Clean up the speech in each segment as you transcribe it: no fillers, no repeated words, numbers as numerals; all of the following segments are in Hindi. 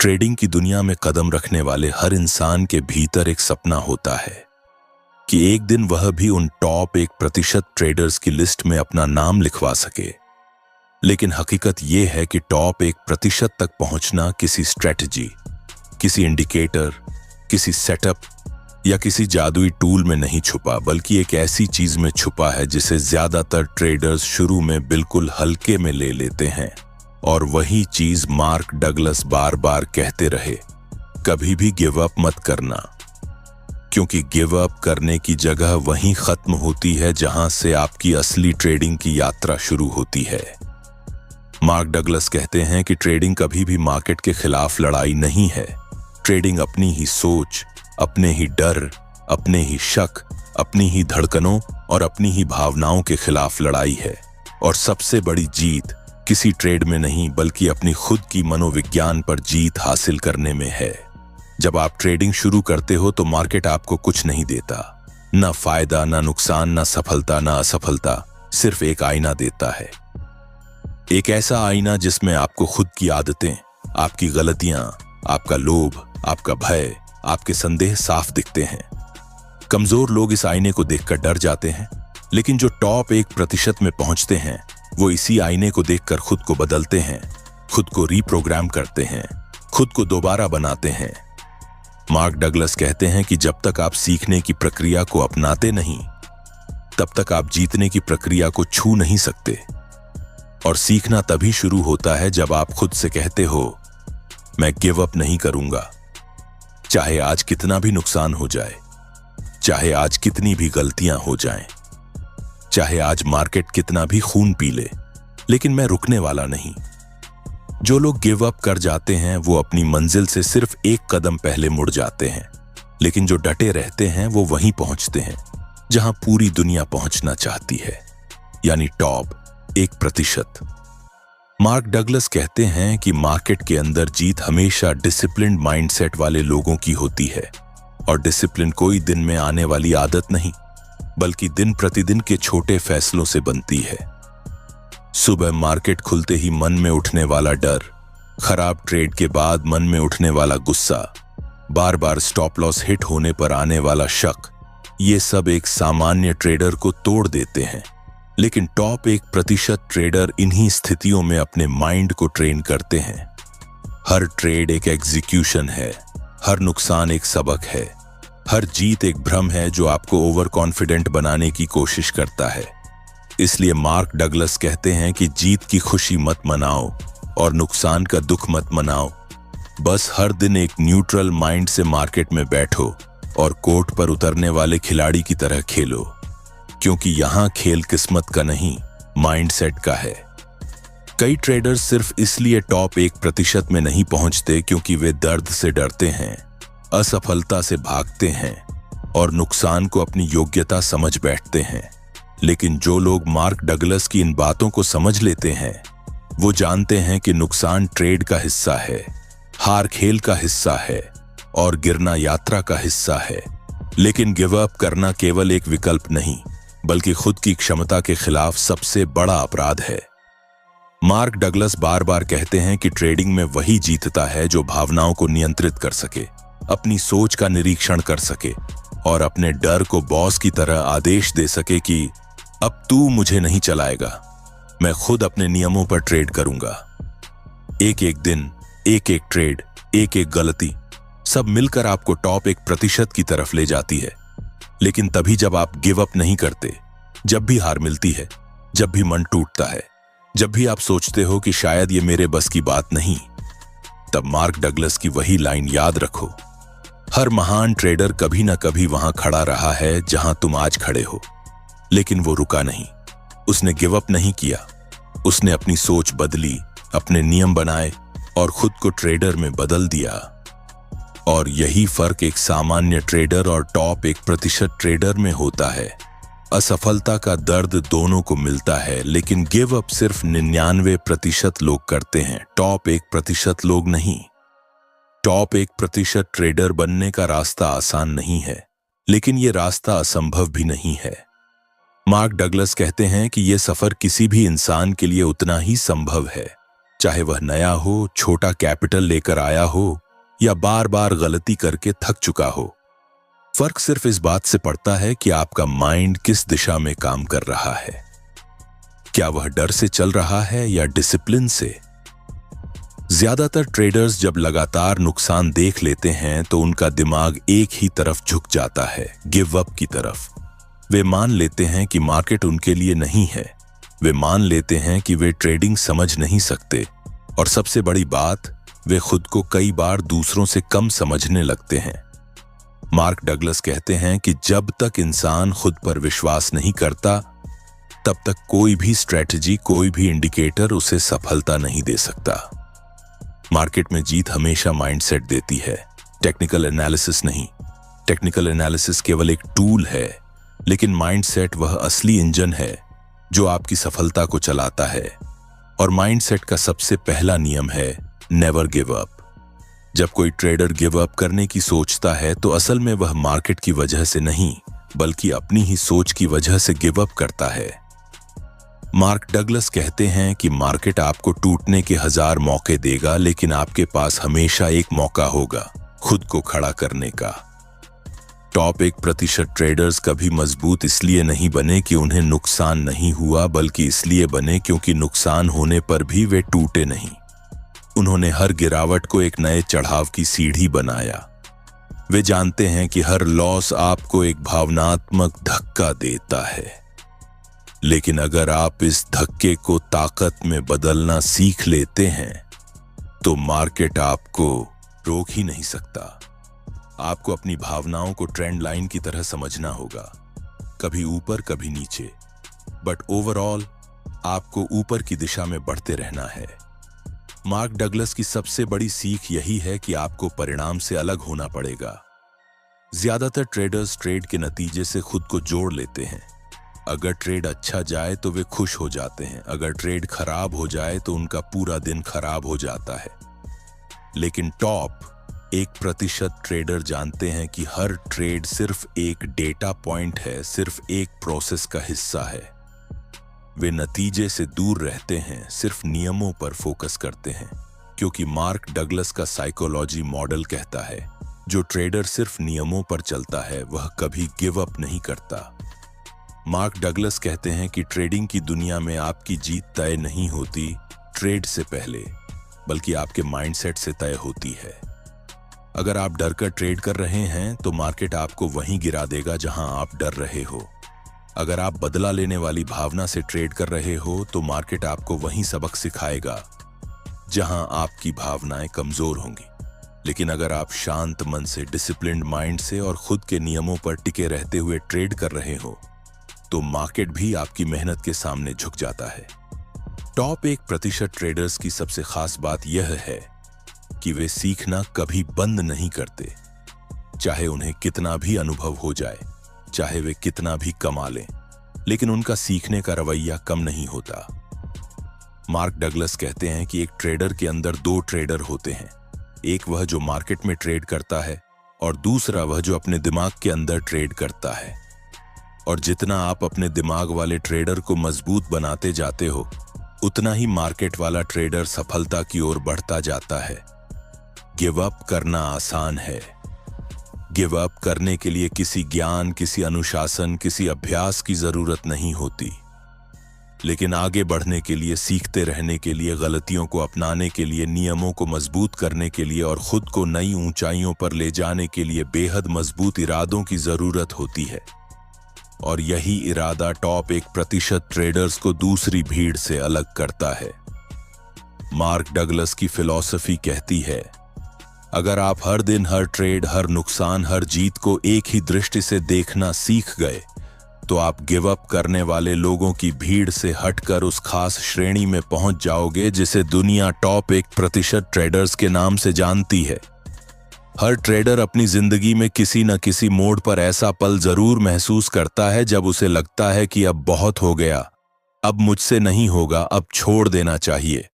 ट्रेडिंग की दुनिया में कदम रखने वाले हर इंसान के भीतर एक सपना होता है कि एक दिन वह भी उन टॉप 1% ट्रेडर्स की लिस्ट में अपना नाम लिखवा सके। लेकिन हकीकत यह है कि टॉप 1% तक पहुंचना किसी स्ट्रेटजी, किसी इंडिकेटर, किसी सेटअप या किसी जादुई टूल में नहीं छुपा, बल्कि एक ऐसी चीज में छुपा है जिसे ज्यादातर ट्रेडर्स शुरू में बिल्कुल हल्के में ले लेते हैं। और वही चीज मार्क डगलस बार बार कहते रहे, कभी भी गिव अप मत करना, क्योंकि गिव अप करने की जगह वहीं खत्म होती है जहां से आपकी असली ट्रेडिंग की यात्रा शुरू होती है। मार्क डगलस कहते हैं कि ट्रेडिंग कभी भी मार्केट के खिलाफ लड़ाई नहीं है। ट्रेडिंग अपनी ही सोच, अपने ही डर, अपने ही शक, अपनी ही धड़कनों और अपनी ही भावनाओं के खिलाफ लड़ाई है। और सबसे बड़ी जीत किसी ट्रेड में नहीं, बल्कि अपनी खुद की मनोविज्ञान पर जीत हासिल करने में है। जब आप ट्रेडिंग शुरू करते हो तो मार्केट आपको कुछ नहीं देता, ना फायदा, ना नुकसान, ना सफलता, ना असफलता, सिर्फ एक आईना देता है। एक ऐसा आईना जिसमें आपको खुद की आदतें, आपकी गलतियां, आपका लोभ, आपका भय, आपके संदेह साफ दिखते हैं। कमजोर लोग इस आईने को देखकर डर जाते हैं, लेकिन जो टॉप 1% में पहुंचते हैं वो इसी आईने को देखकर खुद को बदलते हैं, खुद को रीप्रोग्राम करते हैं, खुद को दोबारा बनाते हैं। मार्क डगलस कहते हैं कि जब तक आप सीखने की प्रक्रिया को अपनाते नहीं, तब तक आप जीतने की प्रक्रिया को छू नहीं सकते। और सीखना तभी शुरू होता है जब आप खुद से कहते हो, मैं गिव अप नहीं करूंगा, चाहे आज कितना भी नुकसान हो जाए, चाहे आज कितनी भी गलतियां हो जाएं, चाहे आज मार्केट कितना भी खून पी ले, लेकिन मैं रुकने वाला नहीं। जो लोग गिव अप कर जाते हैं वो अपनी मंजिल से सिर्फ एक कदम पहले मुड़ जाते हैं, लेकिन जो डटे रहते हैं वो वहीं पहुंचते हैं जहां पूरी दुनिया पहुंचना चाहती है, यानी टॉप 1%। मार्क डगलस कहते हैं कि मार्केट के अंदर जीत हमेशा डिसिप्लिन्ड माइंडसेट वाले लोगों की होती है। और डिसिप्लिन कोई दिन में आने वाली आदत नहीं, बल्कि दिन प्रतिदिन के छोटे फैसलों से बनती है। सुबह मार्केट खुलते ही मन में उठने वाला डर, खराब ट्रेड के बाद मन में उठने वाला गुस्सा, बार बार स्टॉप लॉस हिट होने पर आने वाला शक, ये सब एक सामान्य ट्रेडर को तोड़ देते हैं। लेकिन टॉप 1% ट्रेडर इन्हीं स्थितियों में अपने माइंड को ट्रेन करते हैं। हर ट्रेड एक एग्जीक्यूशन है, हर नुकसान एक सबक है, हर जीत एक भ्रम है जो आपको ओवर कॉन्फिडेंट बनाने की कोशिश करता है। इसलिए मार्क डगलस कहते हैं कि जीत की खुशी मत मनाओ और नुकसान का दुख मत मनाओ। बस हर दिन एक न्यूट्रल माइंड से मार्केट में बैठो और कोर्ट पर उतरने वाले खिलाड़ी की तरह खेलो, क्योंकि यहां खेल किस्मत का नहीं, माइंडसेट का है। कई ट्रेडर्स सिर्फ इसलिए टॉप 1% में नहीं पहुंचते क्योंकि वे दर्द से डरते हैं, असफलता से भागते हैं और नुकसान को अपनी योग्यता समझ बैठते हैं। लेकिन जो लोग मार्क डगलस की इन बातों को समझ लेते हैं, वो जानते हैं कि नुकसान ट्रेड का हिस्सा है, हार खेल का हिस्सा है और गिरना यात्रा का हिस्सा है। लेकिन गिव अप करना केवल एक विकल्प नहीं, बल्कि खुद की क्षमता के खिलाफ सबसे बड़ा अपराध है। मार्क डगलस बार बार कहते हैं कि ट्रेडिंग में वही जीतता है जो भावनाओं को नियंत्रित कर सके, अपनी सोच का निरीक्षण कर सके और अपने डर को बॉस की तरह आदेश दे सके कि अब तू मुझे नहीं चलाएगा, मैं खुद अपने नियमों पर ट्रेड करूंगा। एक एक दिन, एक एक ट्रेड, एक एक गलती, सब मिलकर आपको टॉप 1% की तरफ ले जाती है। लेकिन तभी जब आप गिव अप नहीं करते, जब भी हार मिलती है, जब भी मन टूटता है, जब भी आप सोचते हो कि शायद ये मेरे बस की बात नहीं, तब मार्क डगलस की वही लाइन याद रखो, हर महान ट्रेडर कभी ना कभी वहां खड़ा रहा है जहां तुम आज खड़े हो। लेकिन वो रुका नहीं, उसने गिव अप नहीं किया, उसने अपनी सोच बदली, अपने नियम बनाए और खुद को ट्रेडर में बदल दिया। और यही फर्क एक सामान्य ट्रेडर और टॉप 1% ट्रेडर में होता है। असफलता का दर्द दोनों को मिलता है, लेकिन गिव अप सिर्फ 99% लोग करते हैं, टॉप 1% लोग नहीं। टॉप 1% ट्रेडर बनने का रास्ता आसान नहीं है, लेकिन ये रास्ता असंभव भी नहीं है। मार्क डगलस कहते हैं कि यह सफर किसी भी इंसान के लिए उतना ही संभव है चाहे वह नया हो, छोटा कैपिटल लेकर आया हो या बार बार गलती करके थक चुका हो। फर्क सिर्फ इस बात से पड़ता है कि आपका माइंड किस दिशा में काम कर रहा है। क्या वह डर से चल रहा है या डिसिप्लिन से? ज्यादातर ट्रेडर्स जब लगातार नुकसान देख लेते हैं तो उनका दिमाग एक ही तरफ झुक जाता है, गिव अप की तरफ। वे मान लेते हैं कि मार्केट उनके लिए नहीं है। वे मान लेते हैं कि वे ट्रेडिंग समझ नहीं सकते, और सबसे बड़ी बात, वे खुद को कई बार दूसरों से कम समझने लगते हैं। मार्क डगलस कहते हैं कि जब तक इंसान खुद पर विश्वास नहीं करता, तब तक कोई भी स्ट्रेटजी, कोई भी इंडिकेटर उसे सफलता नहीं दे सकता। मार्केट में जीत हमेशा माइंडसेट देती है, टेक्निकल एनालिसिस नहीं। टेक्निकल एनालिसिस केवल एक टूल है, लेकिन माइंडसेट वह असली इंजन है जो आपकी सफलता को चलाता है। और माइंडसेट का सबसे पहला नियम है नेवर गिव अप। जब कोई ट्रेडर गिव अप करने की सोचता है तो असल में वह मार्केट की वजह से नहीं, बल्कि अपनी ही सोच की वजह से गिव अप करता है। मार्क डगलस कहते हैं कि मार्केट आपको टूटने के 1000 मौके देगा, लेकिन आपके पास हमेशा एक मौका होगा खुद को खड़ा करने का। टॉप 1% ट्रेडर्स कभी मजबूत इसलिए नहीं बने कि उन्हें नुकसान नहीं हुआ, बल्कि इसलिए बने क्योंकि नुकसान होने पर भी वे टूटे नहीं। उन्होंने हर गिरावट को एक नए चढ़ाव की सीढ़ी बनाया। वे जानते हैं कि हर लॉस आपको एक भावनात्मक धक्का देता है, लेकिन अगर आप इस धक्के को ताकत में बदलना सीख लेते हैं तो मार्केट आपको रोक ही नहीं सकता। आपको अपनी भावनाओं को ट्रेंड लाइन की तरह समझना होगा, कभी ऊपर कभी नीचे, बट ओवरऑल आपको ऊपर की दिशा में बढ़ते रहना है। मार्क डगलस की सबसे बड़ी सीख यही है कि आपको परिणाम से अलग होना पड़ेगा। ज्यादातर ट्रेडर्स ट्रेड के नतीजे से खुद को जोड़ लेते हैं। अगर ट्रेड अच्छा जाए तो वे खुश हो जाते हैं, अगर ट्रेड खराब हो जाए तो उनका पूरा दिन खराब हो जाता है। लेकिन टॉप 1% ट्रेडर जानते हैं कि हर ट्रेड सिर्फ एक डेटा पॉइंट है, सिर्फ एक प्रोसेस का हिस्सा है। वे नतीजे से दूर रहते हैं, सिर्फ नियमों पर फोकस करते हैं, क्योंकि मार्क डगलस का साइकोलॉजी मॉडल कहता है, जो ट्रेडर सिर्फ नियमों पर चलता है वह कभी गिव अप नहीं करता। मार्क डगलस कहते हैं कि ट्रेडिंग की दुनिया में आपकी जीत तय नहीं होती ट्रेड से पहले, बल्कि आपके माइंडसेट से तय होती है। अगर आप डर कर ट्रेड कर रहे हैं तो मार्केट आपको वहीं गिरा देगा जहां आप डर रहे हो। अगर आप बदला लेने वाली भावना से ट्रेड कर रहे हो तो मार्केट आपको वहीं सबक सिखाएगा जहां आपकी भावनाएं कमजोर होंगी। लेकिन अगर आप शांत मन से, डिसिप्लिन्ड माइंड से और खुद के नियमों पर टिके रहते हुए ट्रेड कर रहे हो तो मार्केट भी आपकी मेहनत के सामने झुक जाता है। टॉप 1% ट्रेडर्स की सबसे खास बात यह है कि वे सीखना कभी बंद नहीं करते, चाहे उन्हें कितना भी अनुभव हो जाए, चाहे वे कितना भी कमा लें, लेकिन उनका सीखने का रवैया कम नहीं होता। मार्क डगलस कहते हैं कि एक ट्रेडर के अंदर 2 ट्रेडर होते हैं, एक वह जो मार्केट में ट्रेड करता है और दूसरा वह जो अपने दिमाग के अंदर ट्रेड करता है। और जितना आप अपने दिमाग वाले ट्रेडर को मजबूत बनाते जाते हो, उतना ही मार्केट वाला ट्रेडर सफलता की ओर बढ़ता जाता है। गिव अप करना आसान है। गिव अप करने के लिए किसी ज्ञान, किसी अनुशासन, किसी अभ्यास की जरूरत नहीं होती, लेकिन आगे बढ़ने के लिए, सीखते रहने के लिए, गलतियों को अपनाने के लिए, नियमों को मजबूत करने के लिए और खुद को नई ऊंचाइयों पर ले जाने के लिए बेहद मजबूत इरादों की जरूरत होती है। और यही इरादा टॉप 1% ट्रेडर्स को दूसरी भीड़ से अलग करता है। मार्क डगलस की फिलॉसफी कहती है, अगर आप हर दिन, हर ट्रेड, हर नुकसान, हर जीत को एक ही दृष्टि से देखना सीख गए तो आप गिव अप करने वाले लोगों की भीड़ से हटकर उस खास श्रेणी में पहुंच जाओगे जिसे दुनिया टॉप 1% ट्रेडर्स के नाम से जानती है। हर ट्रेडर अपनी जिंदगी में किसी न किसी मोड़ पर ऐसा पल जरूर महसूस करता है जब उसे लगता है कि अब बहुत हो गया, अब मुझसे नहीं होगा, अब छोड़ देना चाहिए।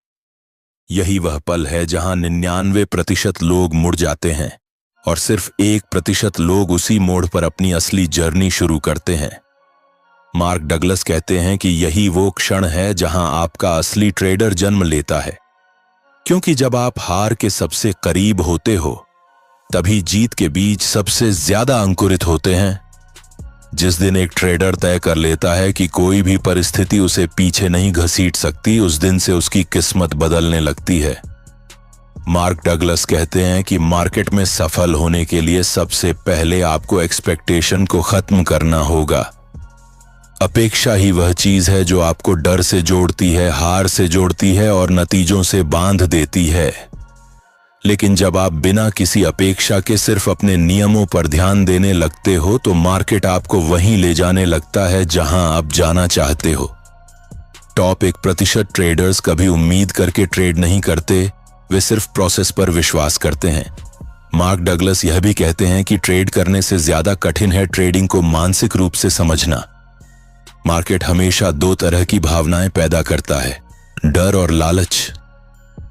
यही वह पल है जहां 99% लोग मुड़ जाते हैं और सिर्फ 1% लोग उसी मोड़ पर अपनी असली जर्नी शुरू करते हैं। मार्क डगलस कहते हैं कि यही वो क्षण है जहां आपका असली ट्रेडर जन्म लेता है। क्योंकि जब आप हार के सबसे करीब होते हो तभी जीत के बीज सबसे ज्यादा अंकुरित होते हैं। जिस दिन एक ट्रेडर तय कर लेता है कि कोई भी परिस्थिति उसे पीछे नहीं घसीट सकती, उस दिन से उसकी किस्मत बदलने लगती है। मार्क डगलस कहते हैं कि मार्केट में सफल होने के लिए सबसे पहले आपको एक्सपेक्टेशन को खत्म करना होगा। अपेक्षा ही वह चीज है जो आपको डर से जोड़ती है, हार से जोड़ती है और नतीजों से बांध देती है। लेकिन जब आप बिना किसी अपेक्षा के सिर्फ अपने नियमों पर ध्यान देने लगते हो तो मार्केट आपको वहीं ले जाने लगता है जहां आप जाना चाहते हो। टॉप 1% ट्रेडर्स कभी उम्मीद करके ट्रेड नहीं करते, वे सिर्फ प्रोसेस पर विश्वास करते हैं। मार्क डगलस यह भी कहते हैं कि ट्रेड करने से ज्यादा कठिन है ट्रेडिंग को मानसिक रूप से समझना। मार्केट हमेशा दो तरह की भावनाएं पैदा करता है, डर और लालच।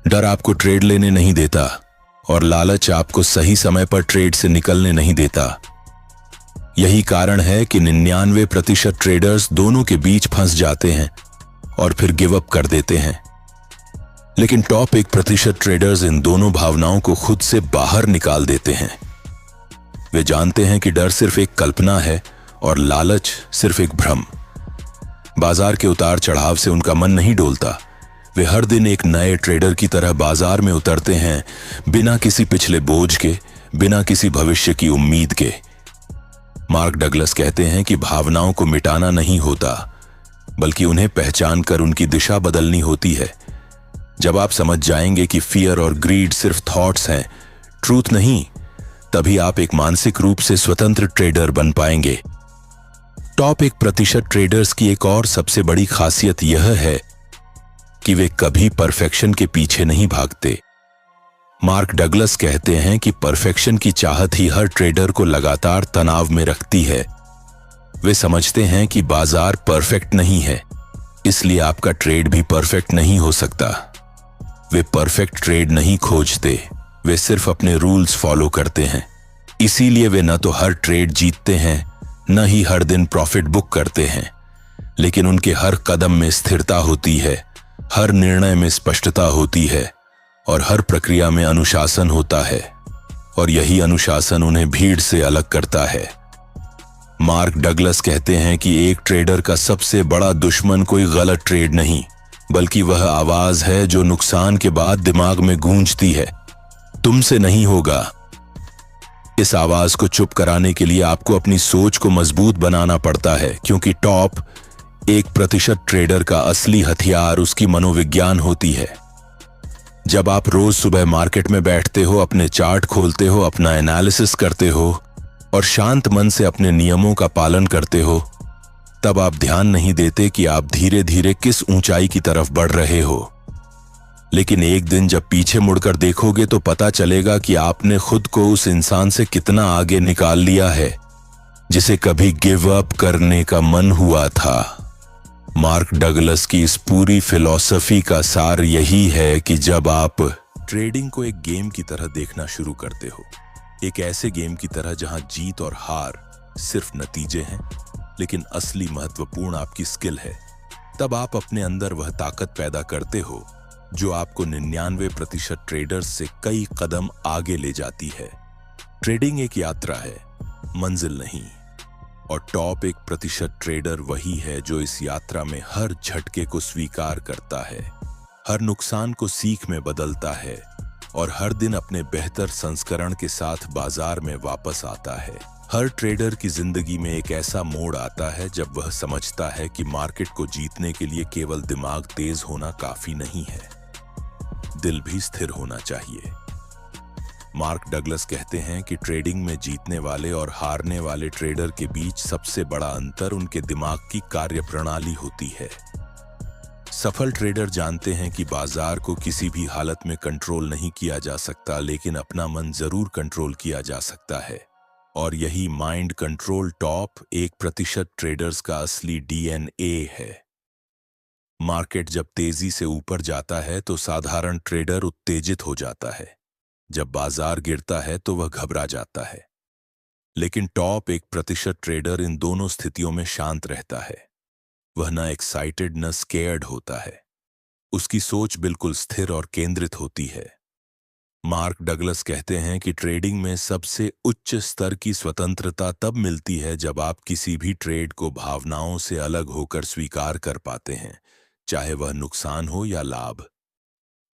डर आपको ट्रेड लेने नहीं देता और लालच आपको सही समय पर ट्रेड से निकलने नहीं देता। यही कारण है कि 99% ट्रेडर्स दोनों के बीच फंस जाते हैं और फिर गिव अप कर देते हैं। लेकिन टॉप 1% ट्रेडर्स इन दोनों भावनाओं को खुद से बाहर निकाल देते हैं। वे जानते हैं कि डर सिर्फ एक कल्पना है और लालच सिर्फ एक भ्रम। बाजार के उतार चढ़ाव से उनका मन नहीं डोलता। वे हर दिन एक नए ट्रेडर की तरह बाजार में उतरते हैं, बिना किसी पिछले बोझ के, बिना किसी भविष्य की उम्मीद के। मार्क डगलस कहते हैं कि भावनाओं को मिटाना नहीं होता, बल्कि उन्हें पहचान कर उनकी दिशा बदलनी होती है। जब आप समझ जाएंगे कि फियर और ग्रीड सिर्फ थॉट्स हैं, ट्रूथ नहीं, तभी आप एक मानसिक रूप से स्वतंत्र ट्रेडर बन पाएंगे। टॉप 1% ट्रेडर्स की एक और सबसे बड़ी खासियत यह है कि वे कभी परफेक्शन के पीछे नहीं भागते। मार्क डगलस कहते हैं कि परफेक्शन की चाहत ही हर ट्रेडर को लगातार तनाव में रखती है। वे समझते हैं कि बाजार परफेक्ट नहीं है, इसलिए आपका ट्रेड भी परफेक्ट नहीं हो सकता। वे परफेक्ट ट्रेड नहीं खोजते, वे सिर्फ अपने रूल्स फॉलो करते हैं। इसीलिए वे न तो हर ट्रेड जीतते हैं, न ही हर दिन प्रॉफिट बुक करते हैं, लेकिन उनके हर कदम में स्थिरता होती है, हर निर्णय में स्पष्टता होती है और हर प्रक्रिया में अनुशासन होता है। और यही अनुशासन उन्हें भीड़ से अलग करता है। मार्क डगलस कहते हैं कि एक ट्रेडर का सबसे बड़ा दुश्मन कोई गलत ट्रेड नहीं, बल्कि वह आवाज है जो नुकसान के बाद दिमाग में गूंजती है, तुमसे नहीं होगा। इस आवाज को चुप कराने के लिए आपको अपनी सोच को मजबूत बनाना पड़ता है, क्योंकि टॉप 1% ट्रेडर का असली हथियार उसकी मनोविज्ञान होती है। जब आप रोज सुबह मार्केट में बैठते हो, अपने चार्ट खोलते हो, अपना एनालिसिस करते हो और शांत मन से अपने नियमों का पालन करते हो, तब आप ध्यान नहीं देते कि आप धीरे धीरे किस ऊंचाई की तरफ बढ़ रहे हो। लेकिन एक दिन जब पीछे मुड़कर देखोगे तो पता चलेगा कि आपने खुद को उस इंसान से कितना आगे निकाल लिया है जिसे कभी गिव अप करने का मन हुआ था। मार्क डगलस की इस पूरी फिलॉसफी का सार यही है कि जब आप ट्रेडिंग को एक गेम की तरह देखना शुरू करते हो, एक ऐसे गेम की तरह जहां जीत और हार सिर्फ नतीजे हैं, लेकिन असली महत्वपूर्ण आपकी स्किल है, तब आप अपने अंदर वह ताकत पैदा करते हो जो आपको 99% ट्रेडर्स से कई कदम आगे ले जाती है। ट्रेडिंग एक यात्रा है, मंजिल नहीं। और टॉप 1% ट्रेडर वही है जो इस यात्रा में हर झटके को स्वीकार करता है, हर नुकसान को सीख में बदलता है और हर दिन अपने बेहतर संस्करण के साथ बाजार में वापस आता है। हर ट्रेडर की जिंदगी में एक ऐसा मोड़ आता है जब वह समझता है कि मार्केट को जीतने के लिए केवल दिमाग तेज होना काफी नहीं है, दिल भी स्थिर होना चाहिए। मार्क डगलस कहते हैं कि ट्रेडिंग में जीतने वाले और हारने वाले ट्रेडर के बीच सबसे बड़ा अंतर उनके दिमाग की कार्यप्रणाली होती है। सफल ट्रेडर जानते हैं कि बाजार को किसी भी हालत में कंट्रोल नहीं किया जा सकता, लेकिन अपना मन जरूर कंट्रोल किया जा सकता है। और यही माइंड कंट्रोल टॉप 1% ट्रेडर्स का असली DNA है। मार्केट जब तेजी से ऊपर जाता है तो साधारण ट्रेडर उत्तेजित हो जाता है, जब बाजार गिरता है तो वह घबरा जाता है। लेकिन टॉप 1% ट्रेडर इन दोनों स्थितियों में शांत रहता है। वह न एक्साइटेड न स्केयर्ड होता है, उसकी सोच बिल्कुल स्थिर और केंद्रित होती है। मार्क डगलस कहते हैं कि ट्रेडिंग में सबसे उच्च स्तर की स्वतंत्रता तब मिलती है जब आप किसी भी ट्रेड को भावनाओं से अलग होकर स्वीकार कर पाते हैं, चाहे वह नुकसान हो या लाभ।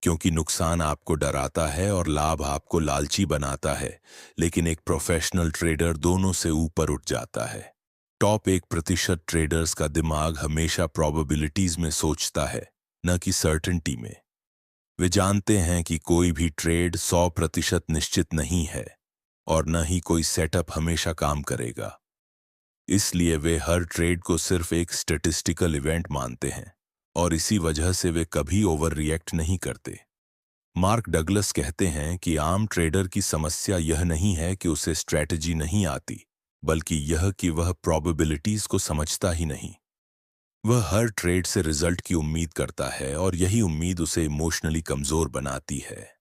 क्योंकि नुकसान आपको डराता है और लाभ आपको लालची बनाता है, लेकिन एक प्रोफेशनल ट्रेडर दोनों से ऊपर उठ जाता है। टॉप 1% ट्रेडर्स का दिमाग हमेशा प्रोबेबिलिटीज में सोचता है, न कि सर्टेनिटी में। वे जानते हैं कि कोई भी ट्रेड 100% निश्चित नहीं है और न ही कोई सेटअप हमेशा काम करेगा। इसलिए वे हर ट्रेड को सिर्फ एक स्टैटिस्टिकल इवेंट मानते हैं और इसी वजह से वे कभी ओवर रिएक्ट नहीं करते। मार्क डगलस कहते हैं कि आम ट्रेडर की समस्या यह नहीं है कि उसे स्ट्रैटेजी नहीं आती, बल्कि यह कि वह प्रोबेबिलिटीज को समझता ही नहीं। वह हर ट्रेड से रिजल्ट की उम्मीद करता है और यही उम्मीद उसे इमोशनली कमजोर बनाती है।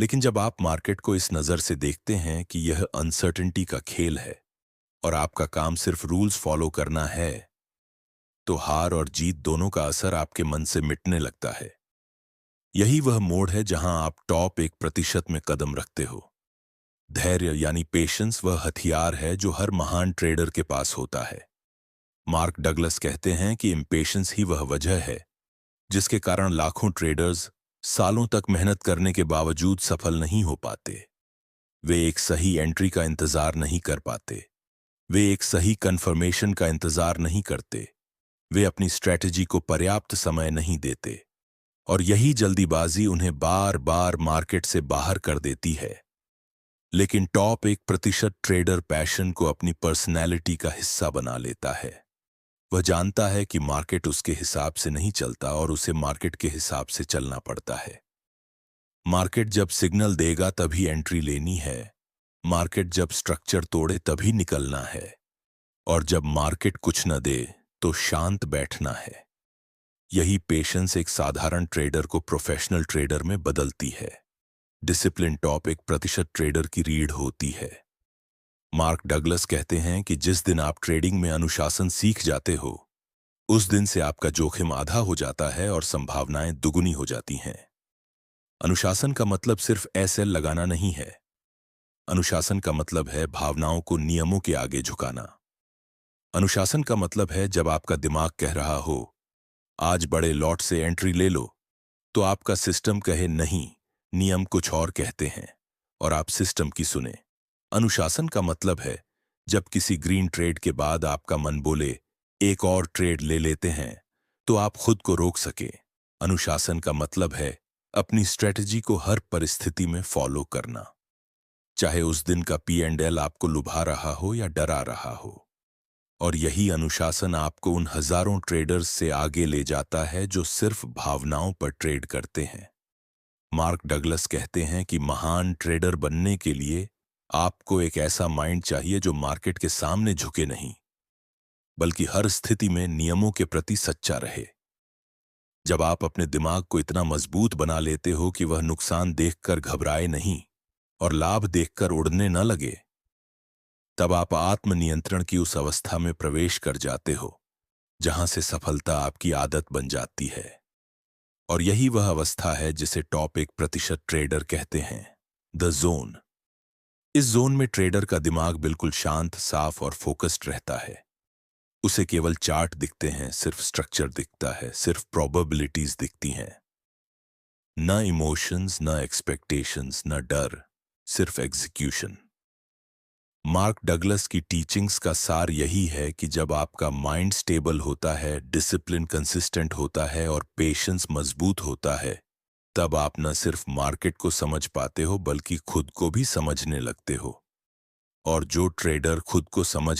लेकिन जब आप मार्केट को इस नज़र से देखते हैं कि यह अनसर्टेनिटी का खेल है और आपका काम सिर्फ रूल्स फॉलो करना है, तो हार और जीत दोनों का असर आपके मन से मिटने लगता है। यही वह मोड़ है जहां आप टॉप 1% में कदम रखते हो। धैर्य यानी पेशेंस वह हथियार है जो हर महान ट्रेडर के पास होता है। मार्क डगलस कहते हैं कि इम्पेशेंस ही वह वजह है जिसके कारण लाखों ट्रेडर्स सालों तक मेहनत करने के बावजूद सफल नहीं हो पाते। वे एक सही एंट्री का इंतजार नहीं कर पाते, वे एक सही कंफर्मेशन का इंतजार नहीं करते, वे अपनी स्ट्रैटेजी को पर्याप्त समय नहीं देते, और यही जल्दीबाजी उन्हें बार बार मार्केट से बाहर कर देती है। लेकिन टॉप 1% ट्रेडर पैशन को अपनी पर्सनैलिटी का हिस्सा बना लेता है। वह जानता है कि मार्केट उसके हिसाब से नहीं चलता और उसे मार्केट के हिसाब से चलना पड़ता है। मार्केट जब सिग्नल देगा तभी एंट्री लेनी है, मार्केट जब स्ट्रक्चर तोड़े तभी निकलना है, और जब मार्केट कुछ न दे तो शांत बैठना है। यही पेशेंस एक साधारण ट्रेडर को प्रोफेशनल ट्रेडर में बदलती है। डिसिप्लिन टॉप 1% ट्रेडर की रीढ़ होती है। मार्क डगलस कहते हैं कि जिस दिन आप ट्रेडिंग में अनुशासन सीख जाते हो, उस दिन से आपका जोखिम आधा हो जाता है और संभावनाएं दुगुनी हो जाती हैं। अनुशासन का मतलब सिर्फ एसएल लगाना नहीं है। अनुशासन का मतलब है भावनाओं को नियमों के आगे झुकाना। अनुशासन का मतलब है जब आपका दिमाग कह रहा हो आज बड़े लॉट से एंट्री ले लो, तो आपका सिस्टम कहे नहीं, नियम कुछ और कहते हैं, और आप सिस्टम की सुने। अनुशासन का मतलब है जब किसी ग्रीन ट्रेड के बाद आपका मन बोले एक और ट्रेड ले लेते हैं, तो आप खुद को रोक सके। अनुशासन का मतलब है अपनी स्ट्रेटजी को हर परिस्थिति में फॉलो करना, चाहे उस दिन का P&L आपको लुभा रहा हो या डरा रहा हो। और यही अनुशासन आपको उन हजारों ट्रेडर्स से आगे ले जाता है जो सिर्फ भावनाओं पर ट्रेड करते हैं। मार्क डगलस कहते हैं कि महान ट्रेडर बनने के लिए आपको एक ऐसा माइंड चाहिए जो मार्केट के सामने झुके नहीं, बल्कि हर स्थिति में नियमों के प्रति सच्चा रहे। जब आप अपने दिमाग को इतना मजबूत बना लेते हो कि वह नुकसान देखकर घबराए नहीं और लाभ देखकर उड़ने न लगे, तब आप आत्मनियंत्रण की उस अवस्था में प्रवेश कर जाते हो जहां से सफलता आपकी आदत बन जाती है। और यही वह अवस्था है जिसे टॉप 1% ट्रेडर कहते हैं, द जोन। इस जोन में ट्रेडर का दिमाग बिल्कुल शांत, साफ और फोकस्ड रहता है। उसे केवल चार्ट दिखते हैं, सिर्फ स्ट्रक्चर दिखता है, सिर्फ प्रोबेबिलिटीज दिखती हैं। न इमोशंस, न एक्सपेक्टेशंस, न डर, सिर्फ एग्जीक्यूशन। मार्क डगलस की टीचिंग्स का सार यही है कि जब आपका माइंड स्टेबल होता है, डिसिप्लिन कंसिस्टेंट होता है और पेशेंस मजबूत होता है, तब आप न सिर्फ मार्केट को समझ पाते हो बल्कि खुद को भी समझने लगते हो। और जो ट्रेडर खुद को समझ